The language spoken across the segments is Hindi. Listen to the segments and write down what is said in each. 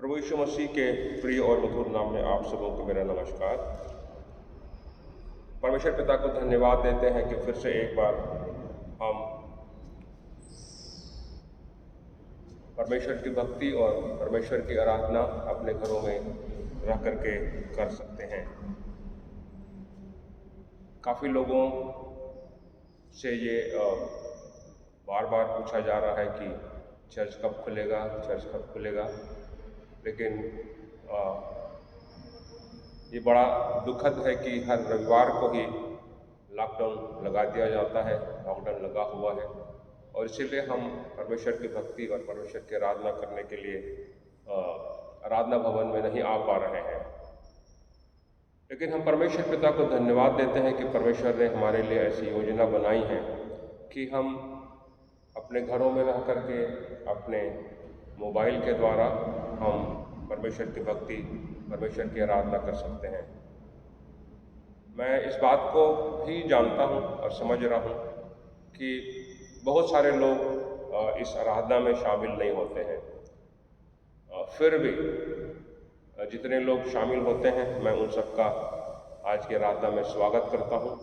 प्रभु यीशु मसीह के प्रिय और मधुर नाम में आप सबों को मेरा नमस्कार। परमेश्वर पिता को धन्यवाद देते हैं कि फिर से एक बार हम परमेश्वर की भक्ति और परमेश्वर की आराधना अपने घरों में रह करके कर सकते हैं। काफ़ी लोगों से ये बार बार पूछा जा रहा है कि चर्च कब खुलेगा, लेकिन ये बड़ा दुखद है कि हर रविवार को ही लॉकडाउन लगा दिया जाता है, लॉकडाउन लगा हुआ है और इसीलिए हम परमेश्वर की भक्ति और परमेश्वर की आराधना करने के लिए आराधना भवन में नहीं आ पा रहे हैं। लेकिन हम परमेश्वर पिता को धन्यवाद देते हैं कि परमेश्वर ने हमारे लिए ऐसी योजना बनाई है कि हम अपने घरों में रह करके अपने मोबाइल के द्वारा हम परमेश्वर की भक्ति, परमेश्वर की आराधना कर सकते हैं। मैं इस बात को भी जानता हूँ और समझ रहा हूँ कि बहुत सारे लोग इस आराधना में शामिल नहीं होते हैं। फिर भी जितने लोग शामिल होते हैं मैं उन सबका आज की आराधना में स्वागत करता हूँ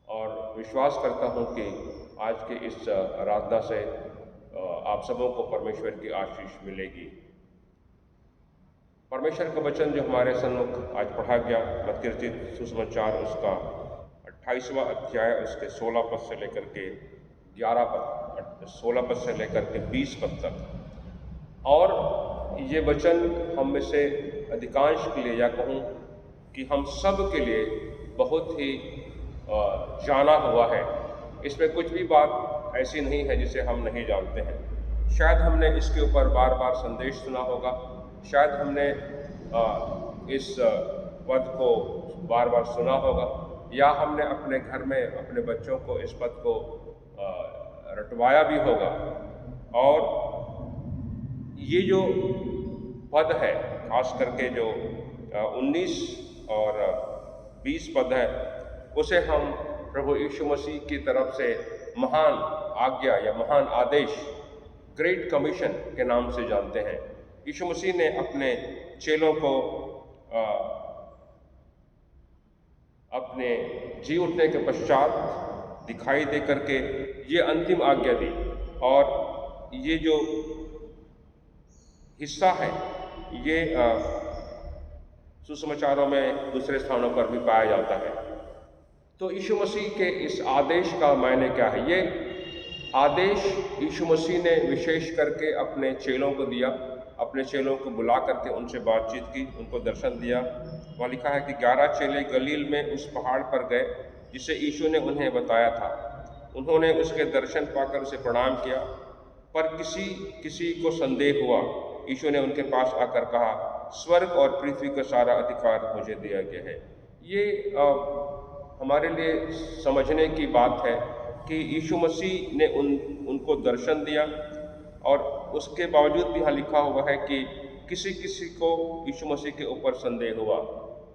और विश्वास करता हूँ कि आज की इस आराधना से आप सबों को परमेश्वर की आशीष मिलेगी। परमेश्वर का वचन जो हमारे सन्मुख आज पढ़ा गया, मत्ती रचित सुसमाचार उसका 28वां अध्याय उसके 16 पद से लेकर के 11 पद, 16 पद से लेकर के 20 पद तक। और ये वचन हम में से अधिकांश के लिए, या कहूँ कि हम सब के लिए बहुत ही जाना हुआ है। इसमें कुछ भी बात ऐसी नहीं है जिसे हम नहीं जानते हैं। शायद हमने इसके ऊपर बार बार संदेश सुना होगा, शायद हमने इस पद को बार बार सुना होगा, या हमने अपने घर में अपने बच्चों को इस पद को रटवाया भी होगा। और ये जो पद है, खास करके जो 19 और 20 पद है, उसे हम प्रभु यीशु मसीह की तरफ से महान आज्ञा या महान आदेश, ग्रेट कमीशन के नाम से जानते हैं। यीशु मसीह ने अपने चेलों को अपने जी उठने के पश्चात दिखाई दे करके ये अंतिम आज्ञा दी, और ये जो हिस्सा है ये सुसमाचारों में दूसरे स्थानों पर भी पाया जाता है। तो यीशु मसीह के इस आदेश का मायने क्या है? ये आदेश यीशु मसीह ने विशेष करके अपने चेलों को दिया, अपने चेलों को बुला करके उनसे बातचीत की, उनको दर्शन दिया। वहाँ लिखा है कि 11 चेले गलील में उस पहाड़ पर गए जिसे यीशु ने उन्हें बताया था। उन्होंने उसके दर्शन पाकर उसे प्रणाम किया, पर किसी को संदेह हुआ। यीशु ने उनके पास आकर कहा, स्वर्ग और पृथ्वी का सारा अधिकार मुझे दिया गया है। ये हमारे लिए समझने की बात है कि यीशु मसीह ने उनको दर्शन दिया, और उसके बावजूद भी यहाँ लिखा हुआ है कि किसी को यीशु मसीह के ऊपर संदेह हुआ।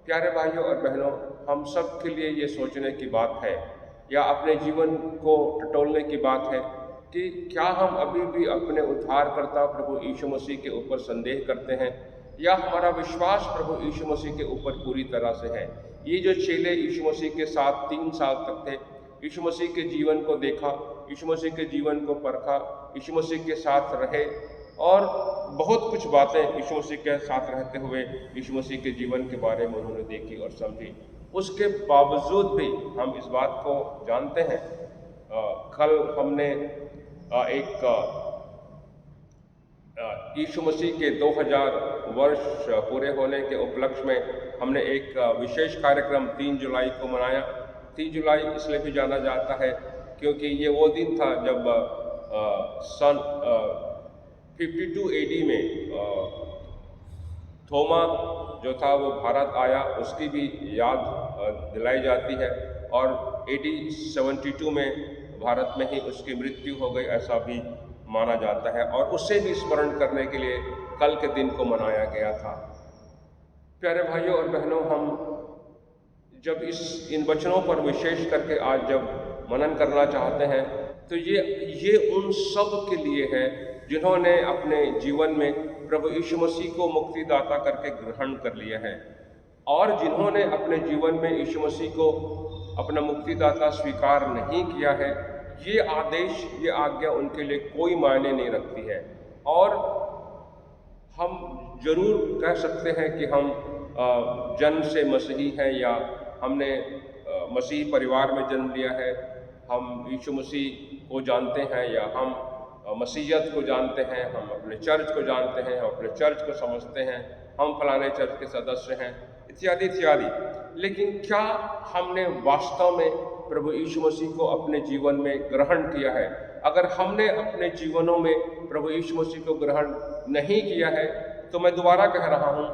प्यारे भाइयों और बहनों, हम सब के लिए ये सोचने की बात है, या अपने जीवन को टटोलने की बात है कि क्या हम अभी भी अपने उद्धारकर्ता प्रभु यीशु मसीह के ऊपर संदेह करते हैं, या हमारा विश्वास प्रभु यीशु मसीह के ऊपर पूरी तरह से है। ये जो चेले यीशु मसीह के साथ 3 साल तक थे, यीशु मसीह के जीवन को देखा, यीशु मसीह के जीवन को परखा, यीशु मसीह के साथ रहे, और बहुत कुछ बातें यीशु मसीह के साथ रहते हुए यीशु मसीह के जीवन के बारे में उन्होंने देखी और समझी। उसके बावजूद भी हम इस बात को जानते हैं। कल हमने एक यीशु मसीह के 2000 वर्ष पूरे होने के उपलक्ष्य में हमने एक विशेष कार्यक्रम 3 जुलाई को मनाया। 3 जुलाई इसलिए भी जाना जाता है क्योंकि ये वो दिन था जब सन 52 AD में थोमा जो था वो भारत आया, उसकी भी याद दिलाई जाती है। और AD 72 में भारत में ही उसकी मृत्यु हो गई, ऐसा भी माना जाता है, और उसे भी स्मरण करने के लिए कल के दिन को मनाया गया था। प्यारे भाइयों और बहनों, हम जब इन वचनों पर विशेष करके आज जब मनन करना चाहते हैं तो ये उन सब के लिए है जिन्होंने अपने जीवन में प्रभु यीशु मसीह को मुक्तिदाता करके ग्रहण कर लिया है, और जिन्होंने अपने जीवन में यीशु मसीह को अपना मुक्तिदाता स्वीकार नहीं किया है, ये आदेश, ये आज्ञा उनके लिए कोई मायने नहीं रखती है। और हम जरूर कह सकते हैं कि हम जन्म से मसीही हैं, या हमने मसीही परिवार में जन्म लिया है, हम यीशु मसीह को जानते हैं, या हम मसीहियत को जानते हैं, हम अपने चर्च को जानते हैं, हम अपने चर्च को समझते हैं, हम फलाने चर्च के सदस्य हैं, इत्यादि इत्यादि। लेकिन क्या हमने वास्तव में प्रभु यीशु मसीह को अपने जीवन में ग्रहण किया है? अगर हमने अपने जीवनों में प्रभु यीशु मसीह को ग्रहण नहीं किया है, तो मैं दोबारा कह रहा हूँ,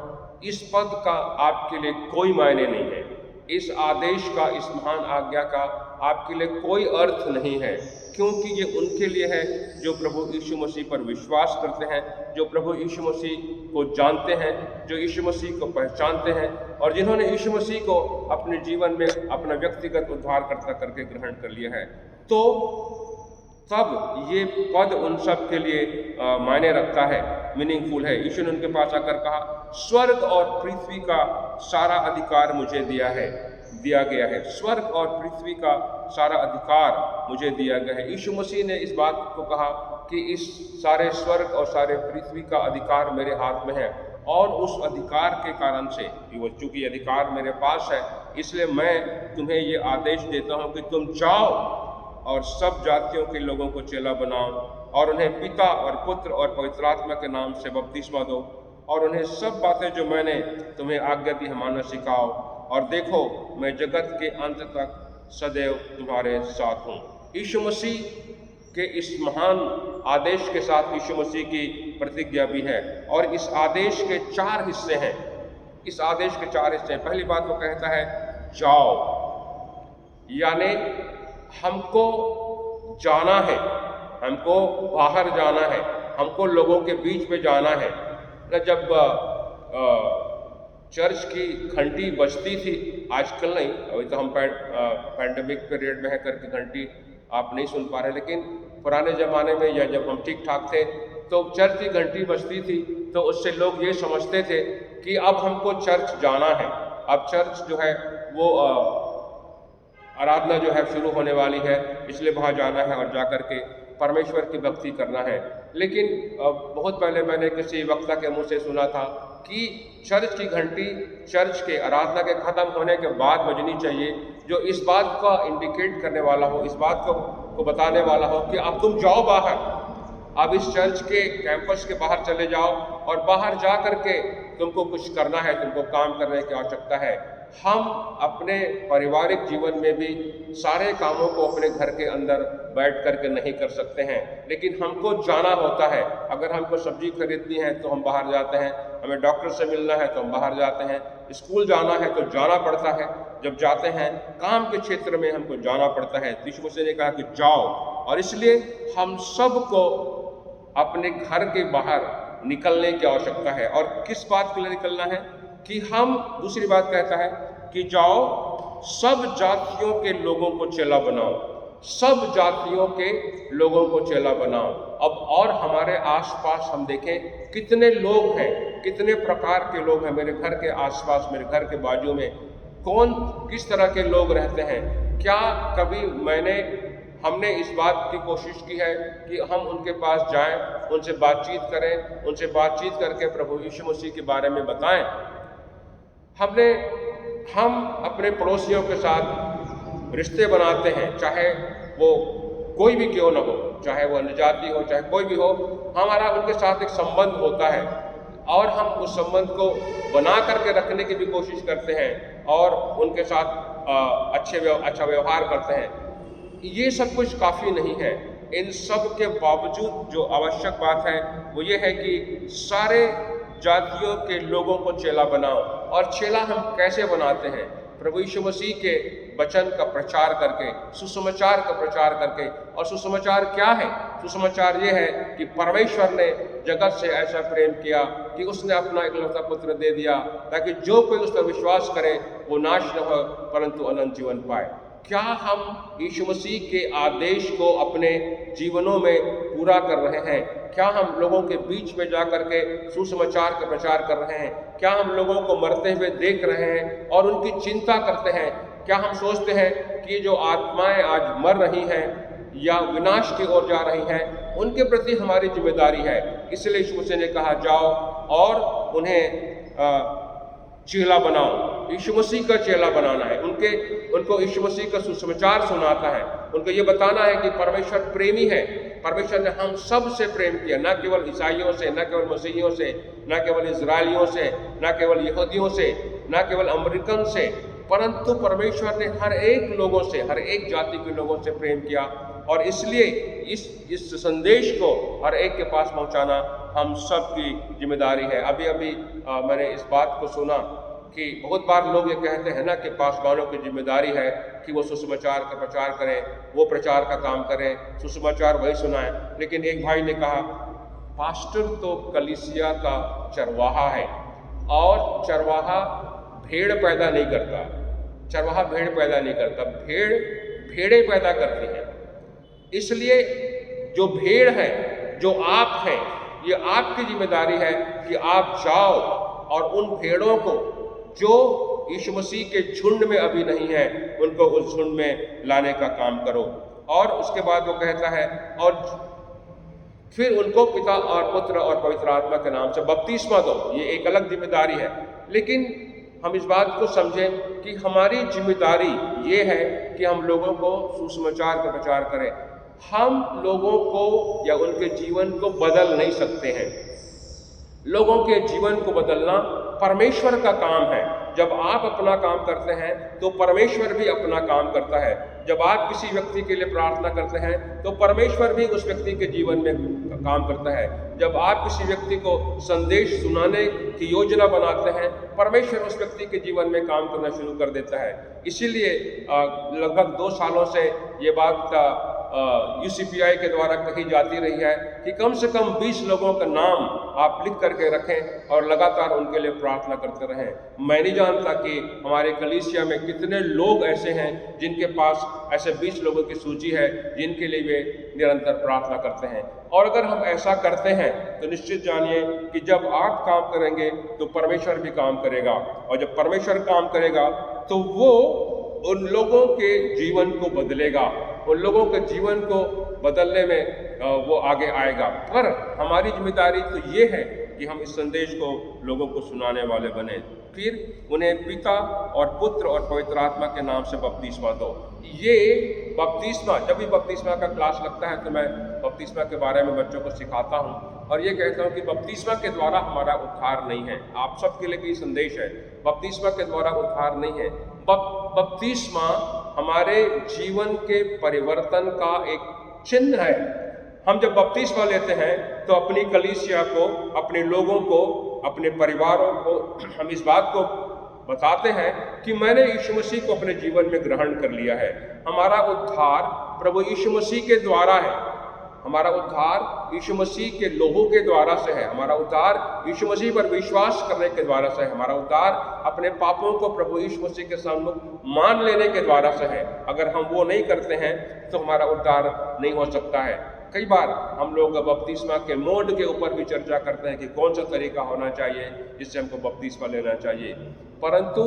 इस पद का आपके लिए कोई मायने नहीं है। इस आदेश का, इस महान आज्ञा का आपके लिए कोई अर्थ नहीं है, क्योंकि ये उनके लिए है जो प्रभु यीशु मसीह पर विश्वास करते हैं, जो प्रभु यीशु मसीह को जानते हैं, जो यीशु मसीह को पहचानते हैं, और जिन्होंने यीशु मसीह को अपने जीवन में अपना व्यक्तिगत उद्धारकर्ता करके ग्रहण कर लिया है। तो तब ये पद उन सब के लिए मायने रखता है, मीनिंगफुल है। यीशु ने उनके पास आकर कहा, स्वर्ग और पृथ्वी का सारा अधिकार मुझे दिया गया है। स्वर्ग और पृथ्वी का सारा अधिकार मुझे दिया गया है। यीशु मसीह ने इस बात को कहा कि इस सारे स्वर्ग और सारे पृथ्वी का अधिकार मेरे हाथ में है, और उस अधिकार के कारण से, चूंकि अधिकार मेरे पास है, इसलिए मैं तुम्हें ये आदेश देता हूँ कि तुम जाओ और सब जातियों के लोगों को चेला बनाओ, और उन्हें पिता और पुत्र और पवित्र आत्मा के नाम से बपतिस्मा दो, और उन्हें सब बातें जो मैंने तुम्हें आज्ञा दी है मानना सिखाओ, और देखो मैं जगत के अंत तक सदैव तुम्हारे साथ हूँ। यीशु मसीह के इस महान आदेश के साथ यीशु मसीह की प्रतिज्ञा भी है, और इस आदेश के 4 हिस्से हैं। इस आदेश के 4 हिस्से हैं। पहली बात वो कहता है जाओ, यानी हमको जाना है, हमको बाहर जाना है, हमको लोगों के बीच में जाना है। जब चर्च की घंटी बजती थी, आजकल नहीं, अभी तो हम पैंडेमिक पीरियड में है करके घंटी आप नहीं सुन पा रहे, लेकिन पुराने ज़माने में या जब हम ठीक ठाक थे तो चर्च की घंटी बजती थी, तो उससे लोग ये समझते थे कि अब हमको चर्च जाना है, अब चर्च जो है वो आराधना जो है शुरू होने वाली है, इसलिए वहाँ जाना है और जा कर के परमेश्वर की भक्ति करना है। लेकिन बहुत पहले मैंने किसी वक्ता के मुंह से सुना था कि चर्च की घंटी चर्च के आराधना के ख़त्म होने के बाद बजनी चाहिए, जो इस बात का इंडिकेट करने वाला हो, इस बात को बताने वाला हो कि अब तुम जाओ बाहर, अब इस चर्च के कैंपस के बाहर चले जाओ, और बाहर जा कर के तुमको कुछ करना है, तुमको काम करने की आवश्यकता है। हम अपने पारिवारिक जीवन में भी सारे कामों को अपने घर के अंदर बैठ करके नहीं कर सकते हैं, लेकिन हमको जाना होता है। अगर हमको सब्जी खरीदनी है तो हम बाहर जाते हैं, हमें डॉक्टर से मिलना है तो हम बाहर जाते हैं, स्कूल जाना है तो जाना पड़ता है, जब जाते हैं काम के क्षेत्र में हमको जाना पड़ता है। यीशु मसीह ने कहा कि जाओ, और इसलिए हम सबको अपने घर के बाहर निकलने की आवश्यकता है। और किस बात के लिए निकलना है कि हम, दूसरी बात कहता है कि जाओ सब जातियों के लोगों को चेला बनाओ, सब जातियों के लोगों को चेला बनाओ। अब और हमारे आसपास हम देखें कितने लोग हैं, कितने प्रकार के लोग हैं मेरे घर के आसपास, मेरे घर के बाजू में कौन किस तरह के लोग रहते हैं। क्या कभी हमने इस बात की कोशिश की है कि हम उनके पास जाएं, उनसे बातचीत करें, उनसे बातचीत करके प्रभु यीशु मसीह के बारे में बताएं? हम अपने पड़ोसियों के साथ रिश्ते बनाते हैं, चाहे वो कोई भी क्यों ना हो, चाहे वो अन्य जाति हो, चाहे कोई भी हो, हमारा उनके साथ एक संबंध होता है, और हम उस संबंध को बना करके रखने की भी कोशिश करते हैं, और उनके साथ अच्छा व्यवहार करते हैं। ये सब कुछ काफ़ी नहीं है। इन सब के बावजूद जो आवश्यक बात है वो ये है कि सारे जातियों के लोगों को चेला बनाओ। और चेला हम कैसे बनाते हैं? प्रभु यीशु मसीह के वचन का प्रचार करके, सुसमाचार का प्रचार करके। और सुसमाचार क्या है? सुसमाचार ये है कि परमेश्वर ने जगत से ऐसा प्रेम किया कि उसने अपना इकलौता पुत्र दे दिया, ताकि जो कोई उस पर विश्वास करे वो नाश न हो परंतु अनंत जीवन पाए। क्या हम यीशु मसीह के आदेश को अपने जीवनों में पूरा कर रहे हैं? क्या हम लोगों के बीच में जा कर के सुसमाचार का प्रचार कर रहे हैं? क्या हम लोगों को मरते हुए देख रहे हैं और उनकी चिंता करते हैं? क्या हम सोचते हैं कि जो आत्माएं आज मर रही हैं या विनाश की ओर जा रही हैं, उनके प्रति हमारी जिम्मेदारी है? इसलिए यीशु मसीह ने कहा, जाओ और उन्हें चेला बनाओ। यीशु मसीह का चेला बनाना है, उनको यीशु मसीह का सुसमाचार सुनाता है, उनको ये बताना है कि परमेश्वर प्रेमी है। परमेश्वर ने हम सब से प्रेम किया, न केवल ईसाइयों से, न केवल मसीहियों से, न केवल इजरायलियों से, न केवल यहूदियों से, न केवल अमेरिकन से, परंतु परमेश्वर ने हर एक लोगों से, हर एक जाति के लोगों से प्रेम किया। और इसलिए इस संदेश को हर एक के पास पहुंचाना हम सब की जिम्मेदारी है। अभी अभी मैंने इस बात को सुना कि बहुत बार लोग ये कहते हैं ना कि पासवानों की जिम्मेदारी है कि वो सुसमाचार का प्रचार करें, वो प्रचार का काम करें, सुसमाचार वही सुनाएं। लेकिन एक भाई ने कहा, पास्टर तो कलीसिया का चरवाहा है, और चरवाहा भेड़ पैदा नहीं करता। चरवाहा भेड़ पैदा नहीं करता, भेड़ें पैदा करती हैं। इसलिए जो भेड़ है, जो आप हैं, ये आपकी जिम्मेदारी है कि आप जाओ और उन भेड़ों को जो यीशु मसीह के झुंड में अभी नहीं है, उनको उस झुंड में लाने का काम करो। और उसके बाद वो कहता है, और फिर उनको पिता और पुत्र और पवित्र आत्मा के नाम से बपतिस्मा दो। ये एक अलग जिम्मेदारी है, लेकिन हम इस बात को समझें कि हमारी जिम्मेदारी ये है कि हम लोगों को सुसमाचार का प्रचार करें। हम लोगों को या उनके जीवन को बदल नहीं सकते हैं। लोगों के जीवन को बदलना परमेश्वर का काम है। जब आप अपना काम करते हैं तो परमेश्वर भी अपना काम करता है। जब आप किसी व्यक्ति के लिए प्रार्थना करते हैं तो परमेश्वर भी उस व्यक्ति के जीवन में काम करता है। जब आप किसी व्यक्ति को संदेश सुनाने की योजना बनाते हैं, परमेश्वर उस व्यक्ति के जीवन में काम करना शुरू कर देता है। इसीलिए लगभग 2 सालों से ये बात UCPI के द्वारा कही जाती रही है कि कम से कम 20 लोगों का नाम आप लिख करके रखें और लगातार उनके लिए प्रार्थना करते रहें। मैं नहीं जानता कि हमारे कलीसिया में कितने लोग ऐसे हैं जिनके पास ऐसे 20 लोगों की सूची है जिनके लिए वे निरंतर प्रार्थना करते हैं। और अगर हम ऐसा करते हैं तो निश्चित जानिए कि जब आप काम करेंगे तो परमेश्वर भी काम करेगा, और जब परमेश्वर काम करेगा तो वो उन लोगों के जीवन को बदलेगा, उन लोगों के जीवन को बदलने में वो आगे आएगा। पर हमारी जिम्मेदारी तो ये है कि हम इस संदेश को लोगों को सुनाने वाले बने। फिर उन्हें पिता और पुत्र और पवित्र आत्मा के नाम से बपतिस्मा दो। ये बपतिस्मा, जब भी बपतिस्मा का क्लास लगता है तो मैं बपतिस्मा के बारे में बच्चों को सिखाता हूँ और ये कहता हूँ कि बपतिस्मा के द्वारा हमारा उद्धार नहीं है। आप सबके लिए भी संदेश है, बपतिस्मा के द्वारा उद्धार नहीं है। बपतिस्मा हमारे जीवन के परिवर्तन का एक चिन्ह है। हम जब बपतिस्मा लेते हैं तो अपनी कलीसिया को, अपने लोगों को, अपने परिवारों को हम इस बात को बताते हैं कि मैंने यीशु मसीह को अपने जीवन में ग्रहण कर लिया है। हमारा उद्धार प्रभु यीशु मसीह के द्वारा है। हमारा उद्धार यीशु मसीह के लोगों के द्वारा से है। हमारा उद्धार यीशु मसीह पर विश्वास करने के द्वारा से है। हमारा उद्धार अपने पापों को प्रभु यीशु मसीह के सम्मुख मान लेने के द्वारा से है। अगर हम वो नहीं करते हैं तो हमारा उद्धार नहीं हो सकता है। कई बार हम लोग बपतिस्मा के मोड के ऊपर भी चर्चा करते हैं कि कौन सा तरीका होना चाहिए जिससे हमको बपतिस्मा लेना चाहिए, परंतु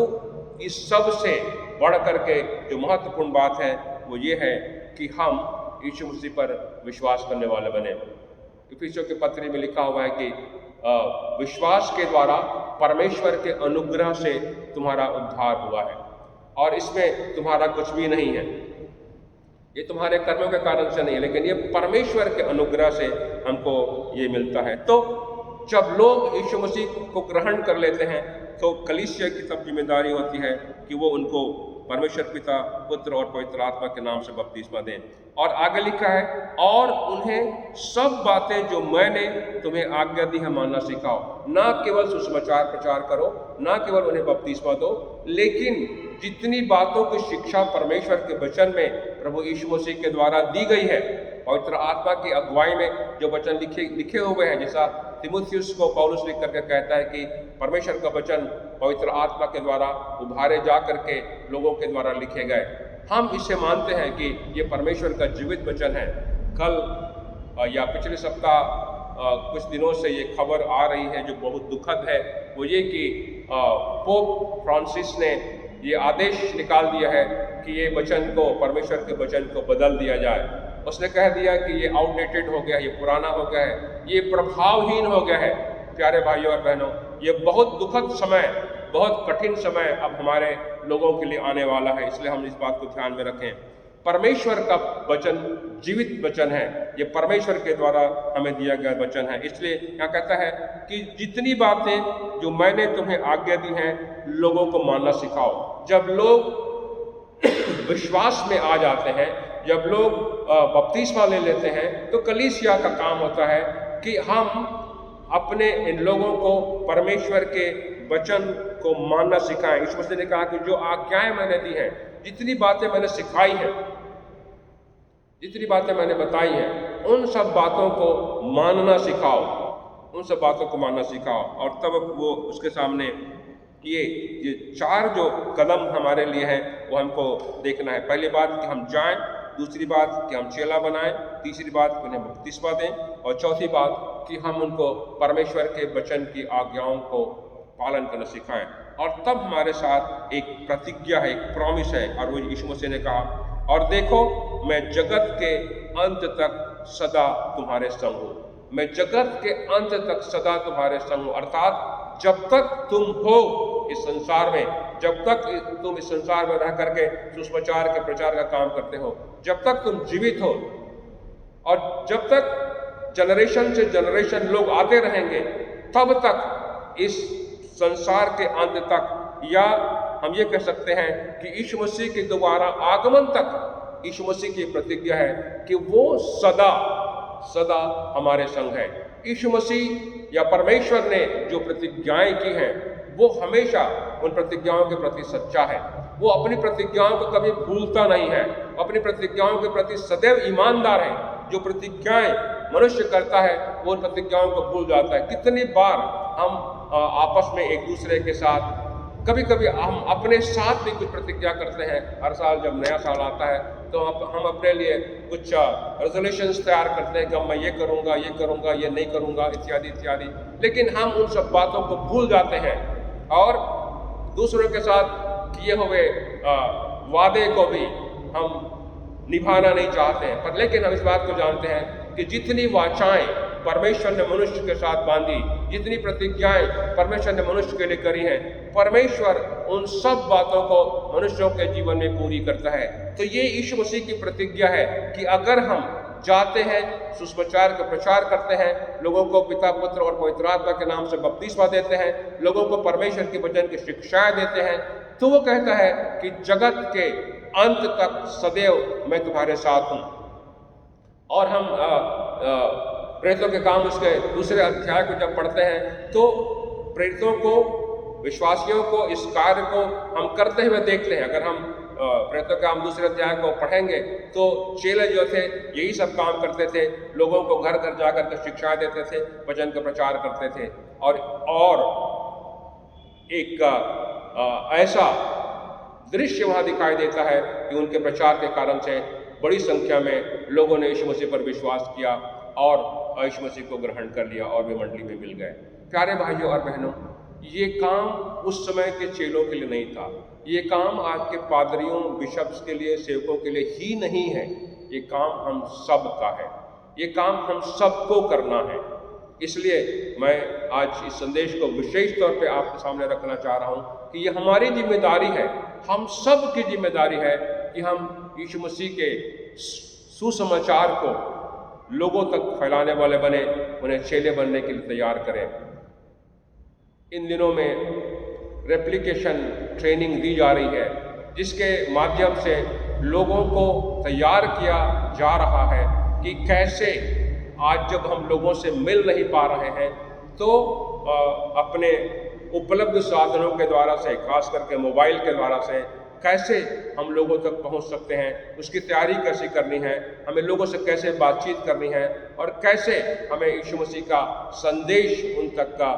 इस सब से बढ़ करके जो महत्वपूर्ण बात है वो ये है कि हम यीशु मसीह पर विश्वास करने वाले बने। इफिसियों के पत्र में लिखा हुआ है कि विश्वास के द्वारा परमेश्वर के अनुग्रह से तुम्हारा उद्धार हुआ है, और इसमें तुम्हारा कुछ भी नहीं है। ये तुम्हारे कर्मों के कारण से नहीं है, लेकिन ये परमेश्वर के अनुग्रह से हमको ये मिलता है। तो जब लोग यीशु मसीह को ग्रहण कर लेते हैं तो कलीसिया की तब जिम्मेदारी होती है कि वो उनको परमेश्वर पिता, पुत्र और पवित्र आत्मा के नाम से बपतिस्मा दें। और आगे लिखा है, और उन्हें सब बातें जो मैंने तुम्हें आज्ञा दी है मानना सिखाओ। ना केवल सुसमाचार प्रचार करो, ना केवल उन्हें बपतिस्मा दो, लेकिन जितनी बातों की शिक्षा परमेश्वर के वचन में प्रभु यीशु मसीह के द्वारा दी गई है, पवित्र आत्मा की अगुवाई में जो वचन लिखे हुए हैं, जैसा तिमुथियुस को पौलुस लिख करके कहता है कि परमेश्वर का वचन पवित्र आत्मा के द्वारा उभारे जा करके लोगों के द्वारा लिखे गए। हम इसे मानते हैं कि ये परमेश्वर का जीवित वचन है। कल या पिछले सप्ताह कुछ दिनों से ये खबर आ रही है जो बहुत दुखद है, वो ये कि पोप फ्रांसिस ने ये आदेश निकाल दिया है कि ये वचन को, परमेश्वर के वचन को बदल दिया जाए। उसने कह दिया कि ये आउटडेटेड हो गया, ये पुराना हो गया है, ये प्रभावहीन हो गया है। प्यारे भाइयों और बहनों, ये बहुत दुखद समय, बहुत कठिन समय अब हमारे लोगों के लिए आने वाला है, इसलिए हम इस बात को ध्यान में रखें। परमेश्वर का वचन जीवित वचन है, ये परमेश्वर के द्वारा हमें दिया गया वचन है। इसलिए यहाँ कहता है कि जितनी बातें जो मैंने तुम्हें आज्ञा दी हैं, लोगों को मानना सिखाओ। जब लोग विश्वास में आ जाते हैं, जब लोग बपतिस्मा ले लेते हैं, तो कलीसिया का काम होता है कि हम अपने इन लोगों को परमेश्वर के वचन को मानना सिखाएं। यीशु मसीह ने कहा कि जो आज्ञाएं मैंने दी हैं, जितनी बातें मैंने सिखाई हैं, जितनी बातें मैंने बताई हैं, उन सब बातों को मानना सिखाओ, उन सब बातों को मानना सिखाओ। और तब वो उसके सामने ये 4 जो कदम हमारे लिए हैं वो हमको देखना है। पहली बात कि हम जाएं, दूसरी बात कि हम चेला बनाएं, तीसरी बात कि उन्हें बपतिस्मा दें, और चौथी बात कि हम उनको परमेश्वर के वचन की आज्ञाओं को पालन करना सिखाएं। और तब हमारे साथ एक प्रतिज्ञा है, एक प्रॉमिस है, और वो यीशु मसीह ने कहा, और देखो मैं जगत के अंत तक सदा तुम्हारे संग हूँ। मैं जगत के अंत तक सदा तुम्हारे संग हूँ, अर्थात जब तक तुम हो इस संसार में, जब तक तुम इस संसार में रह करके सुसमाचार के प्रचार का काम करते हो, जब तक तुम जीवित हो, और जब तक जनरेशन से जनरेशन लोग आते रहेंगे, तब तक इस संसार के अंत तक, या हम ये कह सकते हैं कि यीशु मसीह के दोबारा आगमन तक यीशु मसीह की प्रतिज्ञा है कि वो सदा सदा हमारे संग है। यीशु मसीह या परमेश्वर ने जो प्रतिज्ञाएं की हैं, वो हमेशा उन प्रतिज्ञाओं के प्रति सच्चा है। वो अपनी प्रतिज्ञाओं को कभी भूलता नहीं है, अपनी प्रतिज्ञाओं के प्रति सदैव ईमानदार है। जो प्रतिज्ञाएं मनुष्य करता है, वो उन प्रतिज्ञाओं को भूल जाता है। कितनी बार हम आपस में एक दूसरे के साथ, कभी कभी हम अपने साथ भी कुछ प्रतिज्ञा करते हैं। हर साल जब नया साल आता है तो हम अपने लिए कुछ रेजोल्यूशंस तैयार करते हैं कि मैं ये करूँगा, ये करूँगा, ये नहीं करूँगा, इत्यादि इत्यादि। लेकिन हम उन सब बातों को भूल जाते हैं और दूसरों के साथ किए हुए वादे को भी हम निभाना नहीं चाहते हैं। पर लेकिन हम इस बात को जानते हैं कि जितनी वाचाएं परमेश्वर ने मनुष्य के साथ बांधी, जितनी प्रतिज्ञाएं परमेश्वर ने मनुष्य के लिए करी हैं, परमेश्वर उन सब बातों को मनुष्यों के जीवन में पूरी करता है। तो ये यीशु मसीह की प्रतिज्ञा है कि अगर हम जाते हैं, सुसमाचार का प्रचार करते हैं, लोगों को पिता, पुत्र और पवित्र आत्मा के नाम से बपतिस्मा देते हैं, लोगों को परमेश्वर के वचन की शिक्षाएं देते हैं, तो वो कहता है कि जगत के अंत तक सदैव मैं तुम्हारे साथ हूँ। और हम प्रेरितों के काम उसके दूसरे अध्याय को जब पढ़ते हैं तो प्रेरितों को, विश्वासियों को इस कार्य को हम करते हुए देखते हैं। अगर हम प्रेरितों के काम दूसरे अध्याय को पढ़ेंगे तो चेले जो थे यही सब काम करते थे, लोगों को घर घर जाकर के शिक्षा देते थे, वचन का प्रचार करते थे। और एक ऐसा दृश्य वहाँ दिखाई देता है कि उनके प्रचार के कारण से बड़ी संख्या में लोगों ने यीशु मसीह पर विश्वास किया और यीशु मसीह को ग्रहण कर लिया और वे मंडली में मिल गए। प्यारे भाइयों और बहनों, ये काम उस समय के चेलों के लिए नहीं था। ये काम आज के पादरियों, बिशप्स के लिए, सेवकों के लिए ही नहीं है। ये काम हम सब का है, ये काम हम सबको करना है। इसलिए मैं आज इस संदेश को विशेष तौर पे आपके सामने रखना चाह रहा हूँ कि ये हमारी जिम्मेदारी है, हम सब की जिम्मेदारी है कि हम यीशु मसीह के सुसमाचार को लोगों तक फैलाने वाले बने, उन्हें चेले बनने के लिए तैयार करें। इन दिनों में रेप्लिकेशन ट्रेनिंग दी जा रही है, जिसके माध्यम से लोगों को तैयार किया जा रहा है कि कैसे आज जब हम लोगों से मिल नहीं पा रहे हैं तो अपने उपलब्ध साधनों के द्वारा से, खास करके मोबाइल के द्वारा से, कैसे हम लोगों तक पहुंच सकते हैं, उसकी तैयारी कैसे करनी है, हमें लोगों से कैसे बातचीत करनी है और कैसे हमें यीशु मसीह का संदेश उन तक का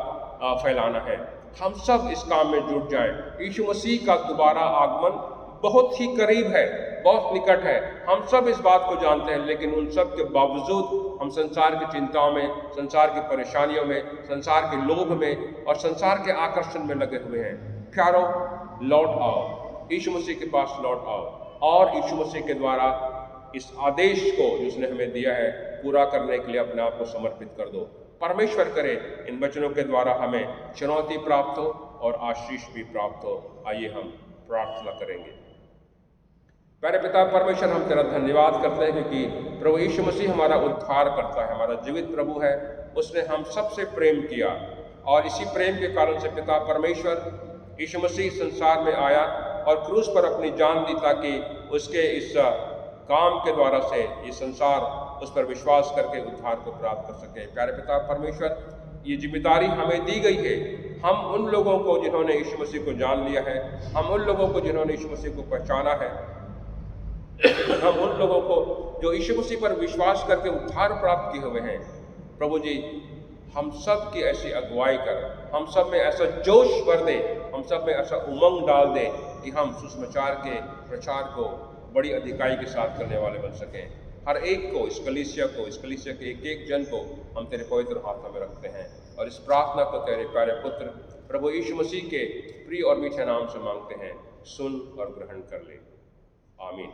फैलाना है। हम सब इस काम में जुट जाएं। यीशु मसीह का दोबारा आगमन बहुत ही करीब है, बहुत निकट है। हम सब इस बात को जानते हैं, लेकिन उन सब के बावजूद हम संसार की चिंताओं में, संसार की परेशानियों में, संसार के लोभ में और संसार के आकर्षण में लगे हुए हैं। प्यारो, लौट आओ, यीशु मसीह के पास लौट आओ और यीशु मसीह के द्वारा इस आदेश को जो उसने हमें दिया है पूरा करने के लिए अपने आप को समर्पित कर दो। परमेश्वर करे इन वचनों के द्वारा हमें चुनौती प्राप्त हो और आशीष भी प्राप्त हो। आइए हम प्रार्थना करेंगे। प्यारे पिता परमेश्वर, हम तेरा धन्यवाद करते हैं क्योंकि प्रभु यीशु मसीह हमारा उद्धार करता है, हमारा जीवित प्रभु है। उसने हम सबसे प्रेम किया और इसी प्रेम के कारण से पिता परमेश्वर यीशु मसीह संसार में आया और क्रूस पर अपनी जान दी ताकि उसके इस काम के द्वारा से ये संसार उस पर विश्वास करके उद्धार को प्राप्त कर सके। प्यारे पिता परमेश्वर, ये जिम्मेदारी हमें दी गई है। हम उन लोगों को जिन्होंने यीशु मसीह को जान लिया है, हम उन लोगों को जिन्होंने यीशु मसीह को पहचाना है, हम उन लोगों को जो यीशु मसीह पर विश्वास करके उद्धार प्राप्त किए हुए हैं, प्रभु जी हम सब की ऐसी अगुवाई कर, हम सब में ऐसा जोश भर दे, हम सब में ऐसा उमंग डाल दे कि हम सुसमाचार के प्रचार को बड़ी अधिकाई के साथ करने वाले बन सकें। हर एक को, इस कलीसिया के एक एक जन को हम तेरे पवित्र हाथों में रखते हैं और इस प्रार्थना को तेरे प्यारे पुत्र प्रभु यीशु मसीह के प्रिय और मीठे नाम से मांगते हैं। सुन और ग्रहण कर ले। आमीन।